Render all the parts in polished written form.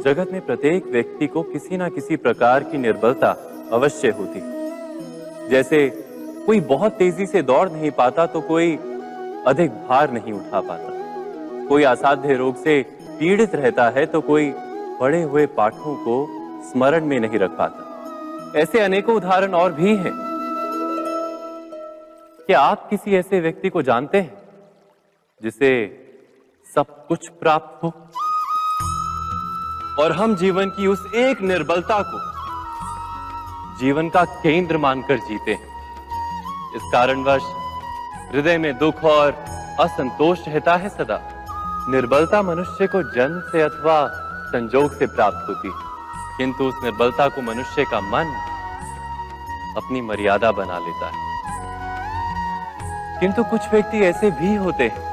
जगत में प्रत्येक व्यक्ति को किसी ना किसी प्रकार की निर्बलता अवश्य होती है। जैसे कोई बहुत तेजी से दौड़ नहीं पाता तो कोई अधिक भार नहीं उठा पाता, कोई असाध्य रोग से पीड़ित रहता है तो कोई पढ़े हुए पाठों को स्मरण में नहीं रख पाता। ऐसे अनेकों उदाहरण और भी हैं। क्या आप किसी ऐसे व्यक्ति को जानते हैं जिसे सब कुछ प्राप्त हो और हम जीवन की उस एक निर्बलता को जीवन का केंद्र मानकर जीते हैं? इस कारणवश हृदय में दुख और असंतोष रहता है सदा। निर्बलता मनुष्य को जन्म से अथवा संजोग से प्राप्त होती है, किंतु उस निर्बलता को मनुष्य का मन अपनी मर्यादा बना लेता है। किंतु कुछ व्यक्ति ऐसे भी होते हैं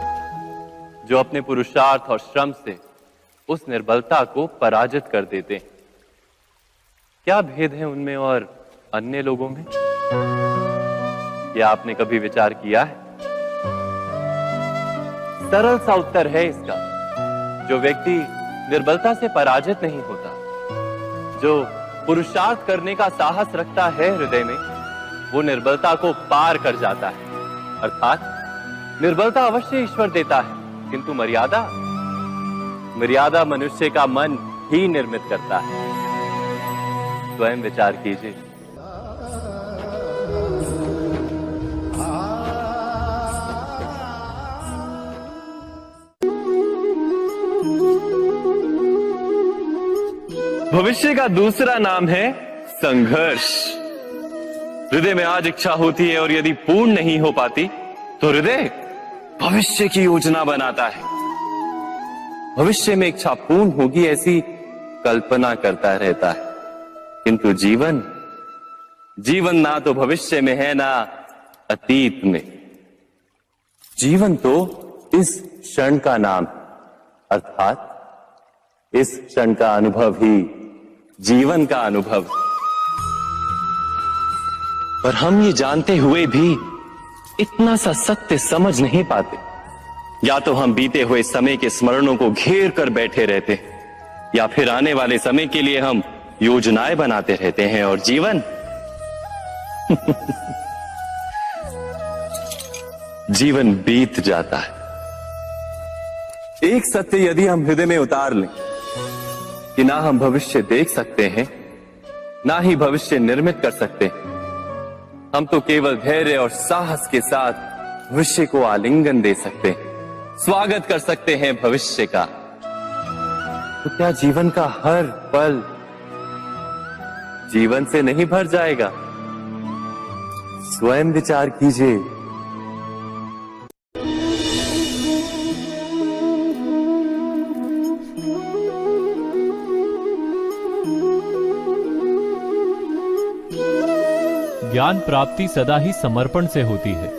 जो अपने पुरुषार्थ और श्रम से उस निर्बलता को पराजित कर देते हैं। क्या भेद है उनमें और अन्य लोगों में? क्या आपने कभी विचार किया है? सरल सा उत्तर है इसका। जो व्यक्ति निर्बलता से पराजित नहीं होता, जो पुरुषार्थ करने का साहस रखता है हृदय में, वो निर्बलता को पार कर जाता है। अर्थात निर्बलता अवश्य ईश्वर देता है, किंतु मर्यादा मनुष्य का मन ही निर्मित करता है। स्वयं विचार कीजिए। भविष्य का दूसरा नाम है संघर्ष। हृदय में आज इच्छा होती है और यदि पूर्ण नहीं हो पाती तो हृदय भविष्य की योजना बनाता है। भविष्य में इच्छा पूर्ण होगी ऐसी कल्पना करता रहता है, किंतु जीवन ना तो भविष्य में है ना अतीत में। जीवन तो इस क्षण का नाम, अर्थात इस क्षण का अनुभव ही जीवन का अनुभव। पर हम ये जानते हुए भी इतना सा सत्य समझ नहीं पाते। या तो हम बीते हुए समय के स्मरणों को घेर कर बैठे रहते हैं, या फिर आने वाले समय के लिए हम योजनाएं बनाते रहते हैं और जीवन जीवन बीत जाता है। एक सत्य यदि हम हृदय में उतार लें कि ना हम भविष्य देख सकते हैं, ना ही भविष्य निर्मित कर सकते हैं, हम तो केवल धैर्य और साहस के साथ भविष्य को आलिंगन दे सकते हैं, स्वागत कर सकते हैं भविष्य का। तो क्या जीवन का हर पल जीवन से नहीं भर जाएगा? स्वयं विचार कीजिए। ज्ञान प्राप्ति सदा ही समर्पण से होती है,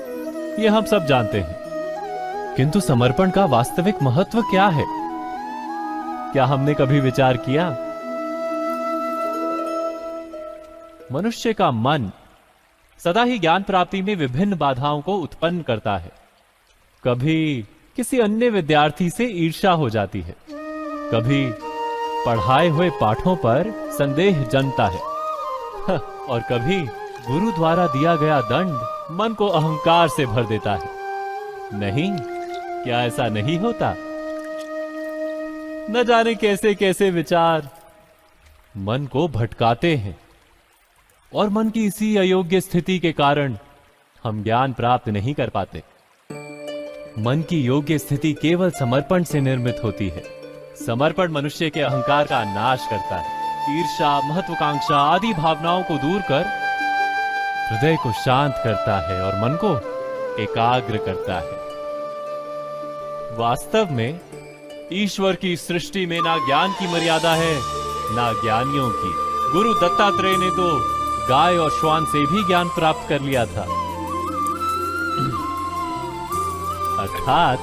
ये हम सब जानते हैं। किंतु समर्पण का वास्तविक महत्व क्या है? क्या हमने कभी विचार किया? मनुष्य का मन सदा ही ज्ञान प्राप्ति में विभिन्न बाधाओं को उत्पन्न करता है। कभी किसी अन्य विद्यार्थी से ईर्ष्या हो जाती है, कभी पढ़ाए हुए पाठों पर संदेह जन्मता है और कभी गुरु द्वारा दिया गया दंड मन को अहंकार से भर देता है। नहीं, क्या ऐसा नहीं होता? न जाने कैसे कैसे विचार मन को भटकाते हैं और मन की इसी अयोग्य स्थिति के कारण हम ज्ञान प्राप्त नहीं कर पाते। मन की योग्य स्थिति केवल समर्पण से निर्मित होती है। समर्पण मनुष्य के अहंकार का नाश करता है। ईर्ष्या, महत्वाकांक्षा आदि भावनाओं को दूर कर हृदय को शांत करता है और मन को एकाग्र करता है। वास्तव में ईश्वर की सृष्टि में ना ज्ञान की मर्यादा है, ना ज्ञानियों की। गुरु दत्तात्रेय ने तो गाय और श्वान से भी ज्ञान प्राप्त कर लिया था। अर्थात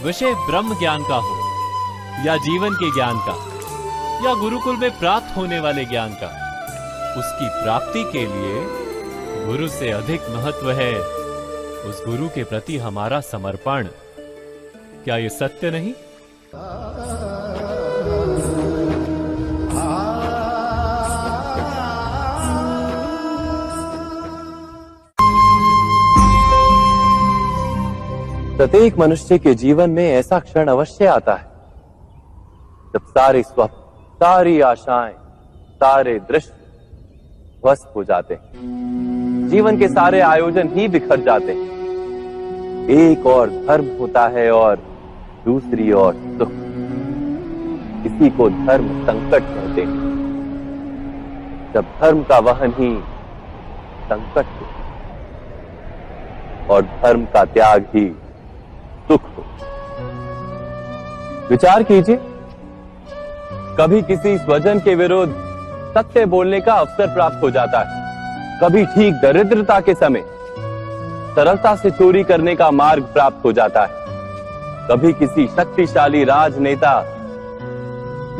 विषय ब्रह्म ज्ञान का हो या जीवन के ज्ञान का या गुरुकुल में प्राप्त होने वाले ज्ञान का, उसकी प्राप्ति के लिए गुरु से अधिक महत्व है उस गुरु के प्रति हमारा समर्पण। क्या ये सत्य नहीं? प्रत्येक मनुष्य के जीवन में ऐसा क्षण अवश्य आता है जब सारे स्वप्न, सारी आशाएं, सारे दृश्य ध्वस्त हो जाते हैं। जीवन के सारे आयोजन ही बिखर जाते हैं। एक और धर्म होता है और दूसरी ओर सुख। इसी को धर्म संकट कहते हैं। जब धर्म का वहन ही संकट हो और धर्म का त्याग ही सुख हो। विचार कीजिए, कभी किसी स्वजन के विरुद्ध सत्य बोलने का अवसर प्राप्त हो जाता है, कभी ठीक दरिद्रता के समय सरलता से चोरी करने का मार्ग प्राप्त हो जाता है, कभी किसी शक्तिशाली राजनेता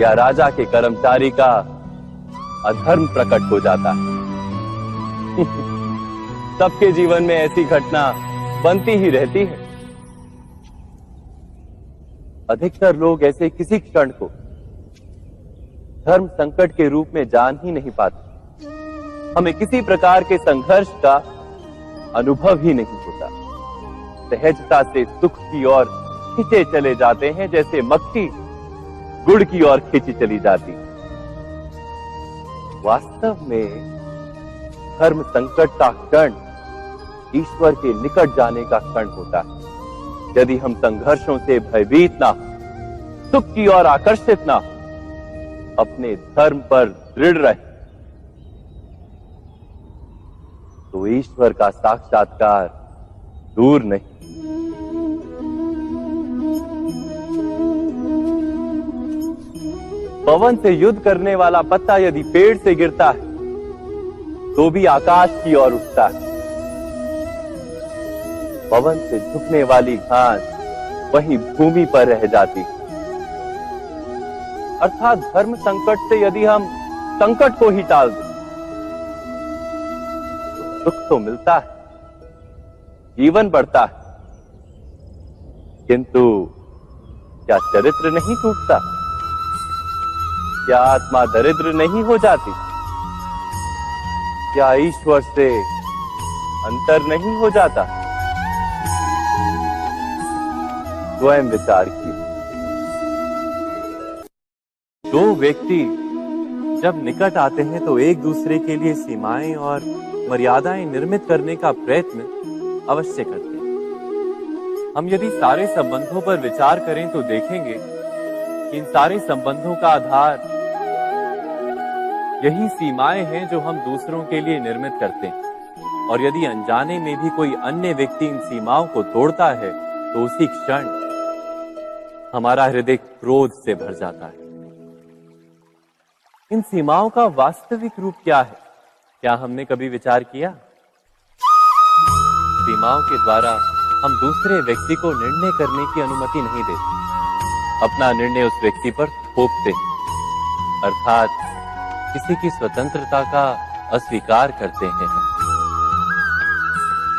या राजा के कर्मचारी का अधर्म प्रकट हो जाता है। सबके जीवन में ऐसी घटना बनती ही रहती है। अधिकतर लोग ऐसे किसी क्षण को धर्म संकट के रूप में जान ही नहीं पाते। हमें किसी प्रकार के संघर्ष का अनुभव ही नहीं होता। सहजता से सुख की ओर खींचे चले जाते हैं, जैसे मक्खी गुड़ की ओर खींची चली जाती। वास्तव में धर्म संकट का क्षण ईश्वर के निकट जाने का क्षण होता है। यदि हम संघर्षों से भयभीत ना हो, सुख की ओर आकर्षित ना हो, अपने धर्म पर दृढ़ रहे, तो ईश्वर का साक्षात्कार दूर नहीं। पवन से युद्ध करने वाला पत्ता यदि पेड़ से गिरता है तो भी आकाश की ओर उठता है। पवन से झुकने वाली घास वहीं भूमि पर रह जाती। अर्थात धर्म संकट से यदि हम संकट को ही टाल दें तो सुख तो मिलता है, जीवन बढ़ता है, किंतु क्या चरित्र नहीं टूटता? क्या आत्मा दरिद्र नहीं हो जाती? क्या ईश्वर से अंतर नहीं हो जाता? स्वयं विचार किए। दो व्यक्ति जब निकट आते हैं तो एक दूसरे के लिए सीमाएं और मर्यादाएं निर्मित करने का प्रयत्न अवश्य करते हैं। हम यदि सारे संबंधों पर विचार करें तो देखेंगे कि इन सारे संबंधों का आधार यही सीमाएं हैं जो हम दूसरों के लिए निर्मित करते हैं। और यदि अनजाने में भी कोई अन्य व्यक्ति इन सीमाओं को तोड़ता है तो उसी क्षण हमारा हृदय क्रोध से भर जाता है। इन सीमाओं का वास्तविक रूप क्या है? क्या हमने कभी विचार किया? सीमाओं के द्वारा हम दूसरे व्यक्ति को निर्णय करने की अनुमति नहीं देते। अपना निर्णय उस व्यक्ति पर थोपते हैं, अर्थात किसी की स्वतंत्रता का अस्वीकार करते हैं हम।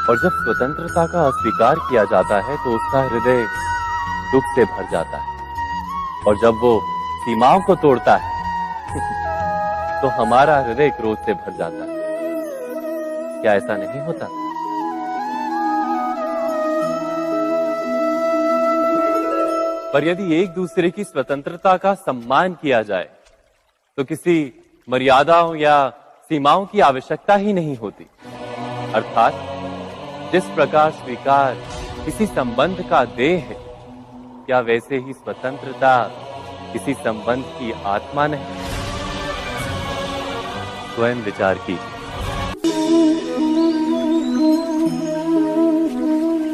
और जब स्वतंत्रता का अस्वीकार किया जाता है तो उसका हृदय दुख से भर जाता है। और जब वो सीमाओं को तोड़ता है तो हमारा हृदय क्रोध से भर जाता है। क्या ऐसा नहीं होता? पर यदि एक दूसरे की स्वतंत्रता का सम्मान किया जाए तो किसी मर्यादाओं या सीमाओं की आवश्यकता ही नहीं होती। अर्थात जिस प्रकार स्वीकार किसी संबंध का देह है, क्या वैसे ही स्वतंत्रता किसी संबंध की आत्मा नहीं? स्वयं विचार कीजिए।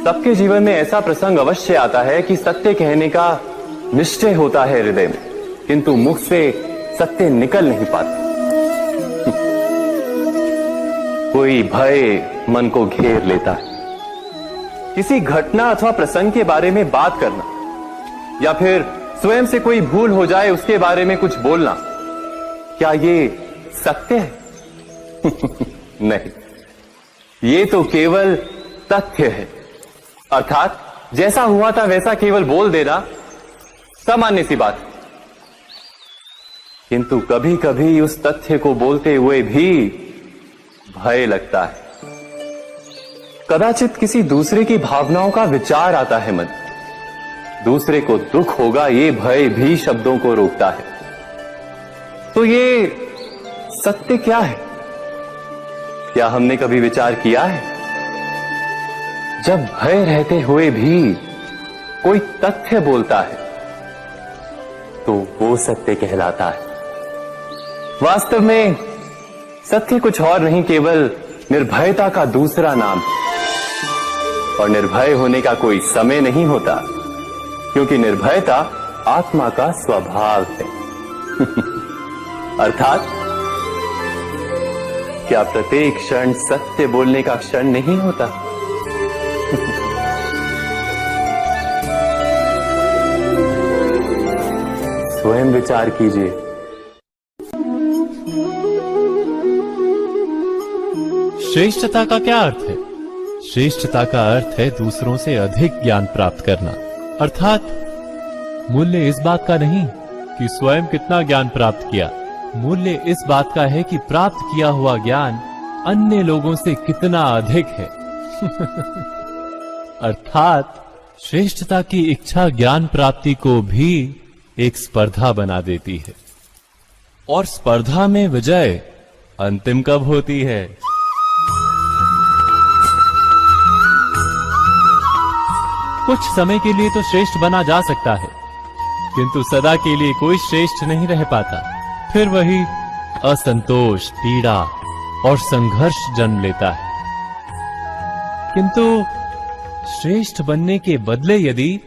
सबके जीवन में ऐसा प्रसंग अवश्य आता है कि सत्य कहने का निश्चय होता है हृदय में, किंतु मुख से सत्य निकल नहीं पाता। कोई भय मन को घेर लेता है। किसी घटना अथवा प्रसंग के बारे में बात करना या फिर स्वयं से कोई भूल हो जाए उसके बारे में कुछ बोलना, क्या ये सत्य है? नहीं, ये तो केवल तथ्य है। अर्थात जैसा हुआ था वैसा केवल बोल देना सामान्य सी बात। किंतु कभी कभी उस तथ्य को बोलते हुए भी भय लगता है। कदाचित किसी दूसरे की भावनाओं का विचार आता है मन। दूसरे को दुख होगा ये भय भी शब्दों को रोकता है। तो ये सत्य क्या है? क्या हमने कभी विचार किया है? जब भय रहते हुए भी कोई तथ्य बोलता है तो वो सत्य कहलाता है। वास्तव में सत्य कुछ और नहीं, केवल निर्भयता का दूसरा नाम है। और निर्भय होने का कोई समय नहीं होता, क्योंकि निर्भयता आत्मा का स्वभाव है। अर्थात क्या प्रत्येक क्षण सत्य बोलने का क्षण नहीं होता? स्वयं विचार कीजिए। श्रेष्ठता का क्या अर्थ है? श्रेष्ठता का अर्थ है दूसरों से अधिक ज्ञान प्राप्त करना। अर्थात मूल्य इस बात का नहीं कि स्वयं कितना ज्ञान प्राप्त किया, मूल्य इस बात का है कि प्राप्त किया हुआ ज्ञान अन्य लोगों से कितना अधिक है। अर्थात श्रेष्ठता की इच्छा ज्ञान प्राप्ति को भी एक स्पर्धा बना देती है। और स्पर्धा में विजय अंतिम कब होती है? कुछ समय के लिए तो श्रेष्ठ बना जा सकता है, किंतु सदा के लिए कोई श्रेष्ठ नहीं रह पाता। फिर वही असंतोष, पीड़ा और संघर्ष जन्म लेता है। किंतु श्रेष्ठ बनने के बदले यदि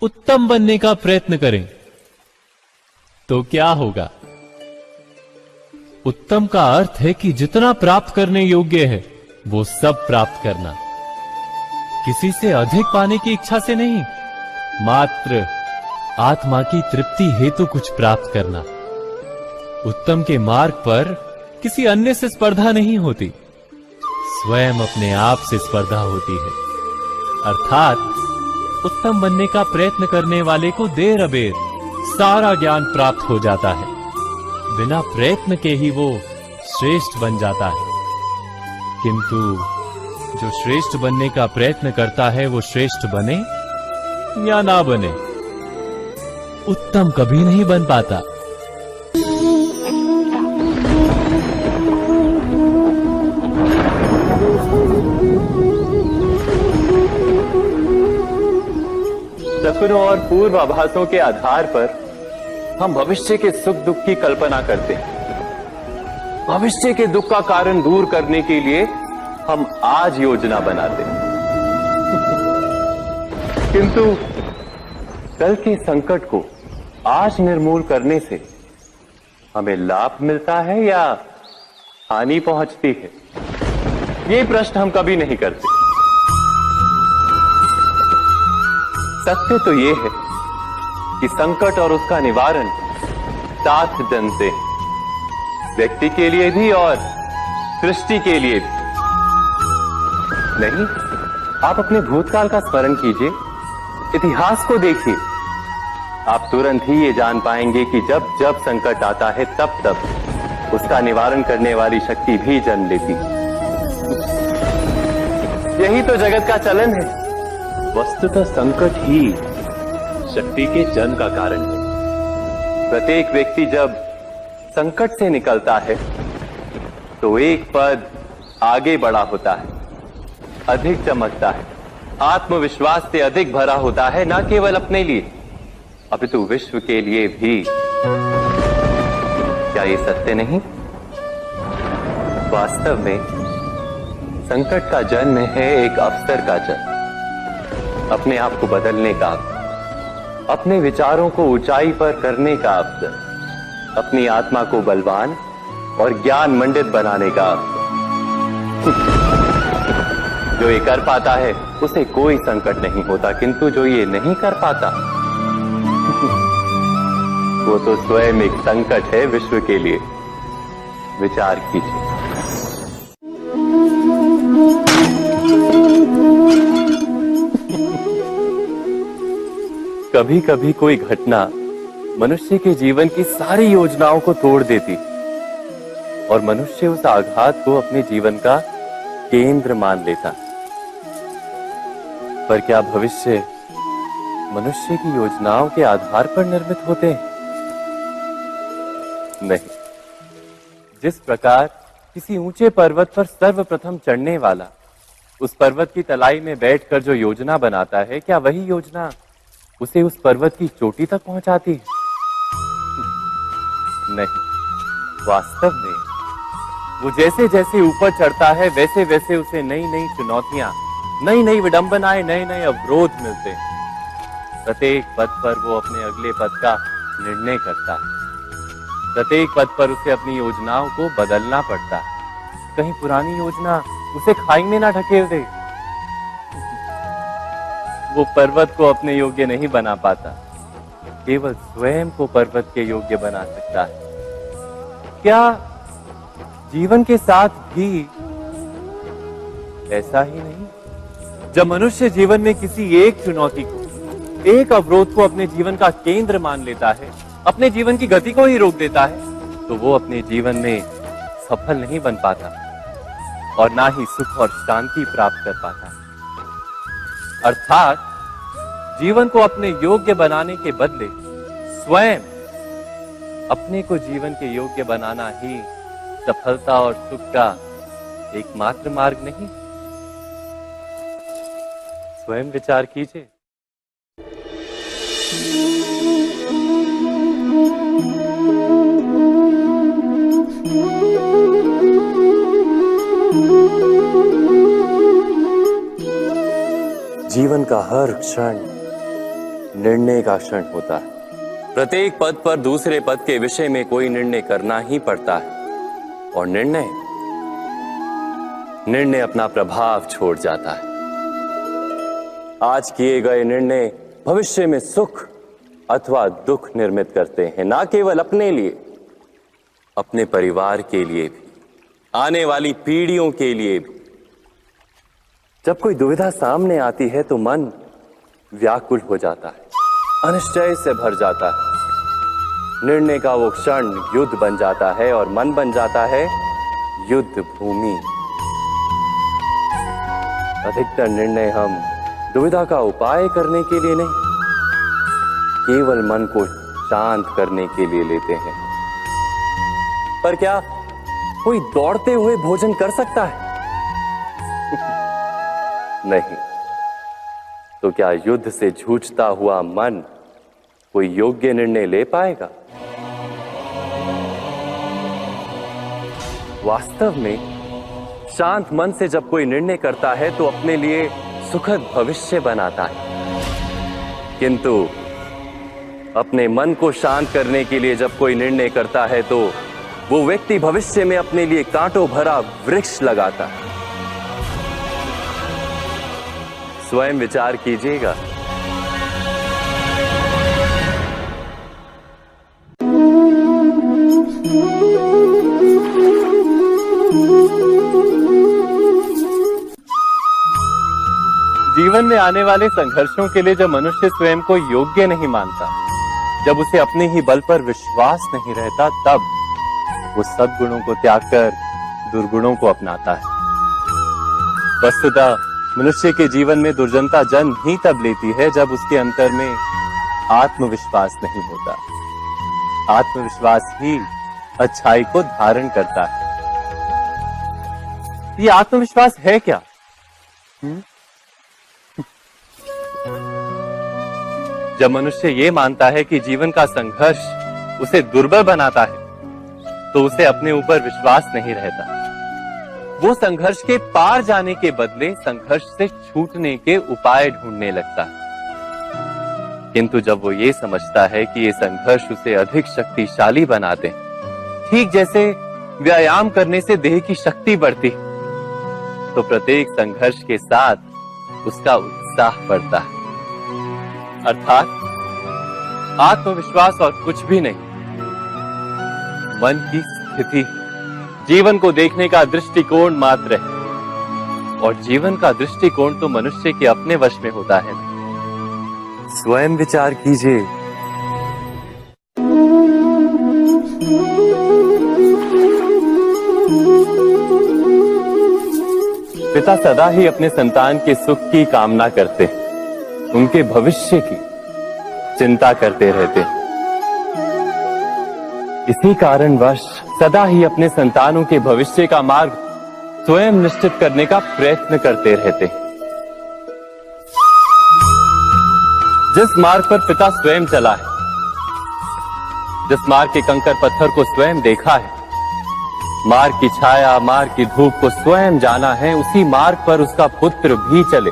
उत्तम बनने का प्रयत्न करें तो क्या होगा? उत्तम का अर्थ है कि जितना प्राप्त करने योग्य है वो सब प्राप्त करना, किसी से अधिक पाने की इच्छा से नहीं, मात्र आत्मा की तृप्ति हेतु कुछ प्राप्त करना। उत्तम के मार्ग पर किसी अन्य से स्पर्धा नहीं होती, स्वयं अपने आप से स्पर्धा होती है। अर्थात उत्तम बनने का प्रयत्न करने वाले को देर अबेर सारा ज्ञान प्राप्त हो जाता है। बिना प्रयत्न के ही वो श्रेष्ठ बन जाता है। किंतु जो श्रेष्ठ बनने का प्रयत्न करता है वो श्रेष्ठ बने या ना बने, उत्तम कभी नहीं बन पाता। सपनों और पूर्वाभासों के आधार पर हम भविष्य के सुख दुख की कल्पना करते हैं। भविष्य के दुख का कारण दूर करने के लिए हम आज योजना बनाते हैं। किंतु कल के संकट को आज निर्मूल करने से हमें लाभ मिलता है या हानि पहुंचती है? ये प्रश्न हम कभी नहीं करते। सत्य तो ये है कि संकट और उसका निवारण साथ जन से, व्यक्ति के लिए भी और सृष्टि के लिए भी। नहीं, आप अपने भूतकाल का स्मरण कीजिए, इतिहास को देखिए। आप तुरंत ही ये जान पाएंगे कि जब जब संकट आता है तब तब उसका निवारण करने वाली शक्ति भी जन्म लेती है। यही तो जगत का चलन है। वस्तुतः संकट ही शक्ति के जन्म का कारण है। प्रत्येक व्यक्ति जब संकट से निकलता है तो एक पद आगे बढ़ा होता है, अधिक चमकता है, आत्मविश्वास से अधिक भरा होता है, न केवल अपने लिए अपितु विश्व के लिए भी। क्या ये सत्य नहीं? वास्तव में संकट का जन्म है एक अवसर का जन्म, अपने आप को बदलने का, अपने विचारों को ऊंचाई पर करने का अवसर, अपनी आत्मा को बलवान और ज्ञान मंडित बनाने का अवसर। जो ये कर पाता है उसे कोई संकट नहीं होता, किंतु जो ये नहीं कर पाता वो तो स्वयं एक संकट है विश्व के लिए। विचार कीजिए। कभी कभी कोई घटना मनुष्य के जीवन की सारी योजनाओं को तोड़ देती और मनुष्य उस आघात को अपने जीवन का केंद्र मान लेता। पर क्या भविष्य मनुष्य की योजनाओं के आधार पर निर्मित होते हैं? नहीं। जिस प्रकार किसी ऊंचे पर्वत पर सर्वप्रथम चढ़ने वाला उस पर्वत की तलाई में बैठकर जो योजना बनाता है, क्या वही योजना उसे उस पर्वत की चोटी तक पहुंचाती है? नहीं। वास्तव में वो जैसे जैसे ऊपर चढ़ता है वैसे वैसे उसे नई नई चुनौतियां, नई नई विडंबनाएं, नए नए अवरोध मिलते हैं। प्रत्येक पद पर वो अपने अगले पद का निर्णय करता है। प्रत्येक पद पर उसे अपनी योजनाओं को बदलना पड़ता है। कहीं पुरानी योजना उसे खाई में ना ढकेल दे। वो पर्वत को अपने योग्य नहीं बना पाता, केवल स्वयं को पर्वत के योग्य बना सकता है। क्या जीवन के साथ भी ऐसा ही नहीं? जब मनुष्य जीवन में किसी एक चुनौती को, एक अवरोध को अपने जीवन का केंद्र मान लेता है, अपने जीवन की गति को ही रोक देता है, तो वो अपने जीवन में सफल नहीं बन पाता और ना ही सुख और शांति प्राप्त कर पाता। अर्थात जीवन को अपने योग्य बनाने के बदले स्वयं अपने को जीवन के योग्य बनाना ही सफलता और सुख का एकमात्र मार्ग नहीं। स्वयं विचार कीजिए। जीवन का हर क्षण निर्णय का क्षण होता है। प्रत्येक पद पर दूसरे पद के विषय में कोई निर्णय करना ही पड़ता है और निर्णय अपना प्रभाव छोड़ जाता है। आज किए गए निर्णय भविष्य में सुख अथवा दुख निर्मित करते हैं, ना केवल अपने लिए, अपने परिवार के लिए भी, आने वाली पीढ़ियों के लिए भी। जब कोई दुविधा सामने आती है तो मन व्याकुल हो जाता है, अनिश्चय से भर जाता है। निर्णय का वो क्षण युद्ध बन जाता है और मन बन जाता है युद्ध भूमि। अधिकतर निर्णय हम दुविधा का उपाय करने के लिए नहीं, केवल मन को शांत करने के लिए लेते हैं। पर क्या कोई दौड़ते हुए भोजन कर सकता है? नहीं। तो क्या युद्ध से जूझता हुआ मन कोई योग्य निर्णय ले पाएगा? वास्तव में शांत मन से जब कोई निर्णय करता है तो अपने लिए सुखद भविष्य बनाता है, किंतु अपने मन को शांत करने के लिए जब कोई निर्णय करता है तो वो व्यक्ति भविष्य में अपने लिए कांटों भरा वृक्ष लगाता है। स्वयं विचार कीजिएगा। जीवन में आने वाले संघर्षों के लिए जब मनुष्य स्वयं को योग्य नहीं मानता, जब उसे अपने ही बल पर विश्वास नहीं रहता, तब वो सद्गुणों को त्याग कर दुर्गुणों को अपनाता है। वस्तुतः मनुष्य के जीवन में दुर्जनता जन्म ही तब लेती है जब उसके अंतर में आत्मविश्वास नहीं होता। आत्मविश्वास ही अच्छाई को धारण करता है। ये आत्मविश्वास है क्या? जब मनुष्य ये मानता है कि जीवन का संघर्ष उसे दुर्बल बनाता है, तो उसे अपने ऊपर विश्वास नहीं रहता। वो संघर्ष के पार जाने के बदले संघर्ष से छूटने के उपाय ढूंढने लगता है। किंतु जब वो ये समझता है कि ये संघर्ष उसे अधिक शक्तिशाली बनाते हैं, ठीक जैसे व्यायाम करने से देह की शक्ति बढ़ती, तो प्रत्येक संघर्ष के साथ उसका उत्साह बढ़ता है। अर्थात आत्मविश्वास और कुछ भी नहीं, मन की स्थिति, जीवन को देखने का दृष्टिकोण मात्र है। और जीवन का दृष्टिकोण तो मनुष्य के अपने वश में होता है। स्वयं विचार कीजिए। पिता सदा ही अपने संतान के सुख की कामना करते हैं, उनके भविष्य की चिंता करते रहते हैं। इसी कारणवश सदा ही अपने संतानों के भविष्य का मार्ग स्वयं निश्चित करने का प्रयत्न करते रहते हैं। जिस मार्ग पर पिता स्वयं चला है, जिस मार्ग के कंकर पत्थर को स्वयं देखा है, मार्ग की छाया, मार्ग की धूप को स्वयं जाना है, उसी मार्ग पर उसका पुत्र भी चले,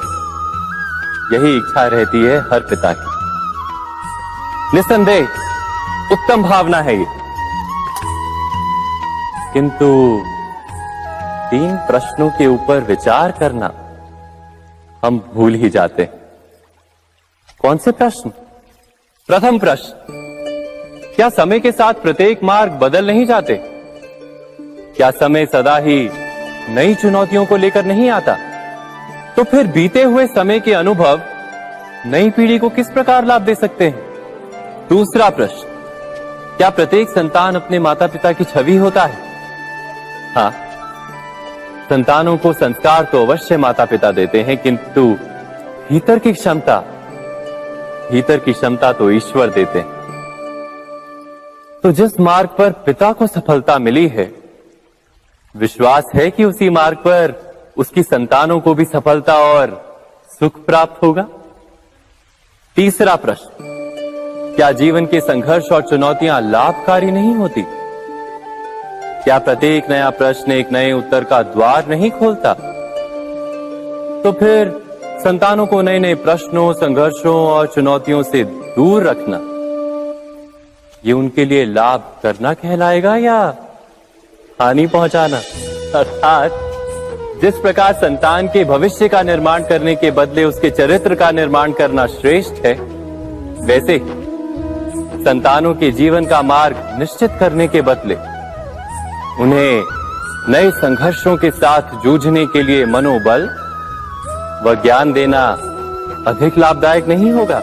यही इच्छा रहती है हर पिता की। निस्संदेह उत्तम भावना है ये, किंतु 3 प्रश्नों के ऊपर विचार करना हम भूल ही जाते हैं। कौन से प्रश्न? प्रथम प्रश्न, क्या समय के साथ प्रत्येक मार्ग बदल नहीं जाते? क्या समय सदा ही नई चुनौतियों को लेकर नहीं आता? तो फिर बीते हुए समय के अनुभव नई पीढ़ी को किस प्रकार लाभ दे सकते हैं? दूसरा प्रश्न, क्या प्रत्येक संतान अपने माता पिता की छवि होता है? हाँ, संतानों को संस्कार तो अवश्य माता पिता देते हैं, किंतु भीतर की क्षमता तो ईश्वर देते हैं। तो जिस मार्ग पर पिता को सफलता मिली है, विश्वास है कि उसी मार्ग पर उसकी संतानों को भी सफलता और सुख प्राप्त होगा। तीसरा प्रश्न, क्या जीवन के संघर्ष और चुनौतियां लाभकारी नहीं होती? क्या प्रत्येक नया प्रश्न एक नए उत्तर का द्वार नहीं खोलता? तो फिर संतानों को नए नए प्रश्नों, संघर्षों और चुनौतियों से दूर रखना, ये उनके लिए लाभ करना कहलाएगा या हानि पहुंचाना? अर्थात जिस प्रकार संतान के भविष्य का निर्माण करने के बदले उसके चरित्र का निर्माण करना श्रेष्ठ है, वैसे ही संतानों के जीवन का मार्ग निश्चित करने के बदले उन्हें नए संघर्षों के साथ जूझने के लिए मनोबल व ज्ञान देना अधिक लाभदायक नहीं होगा?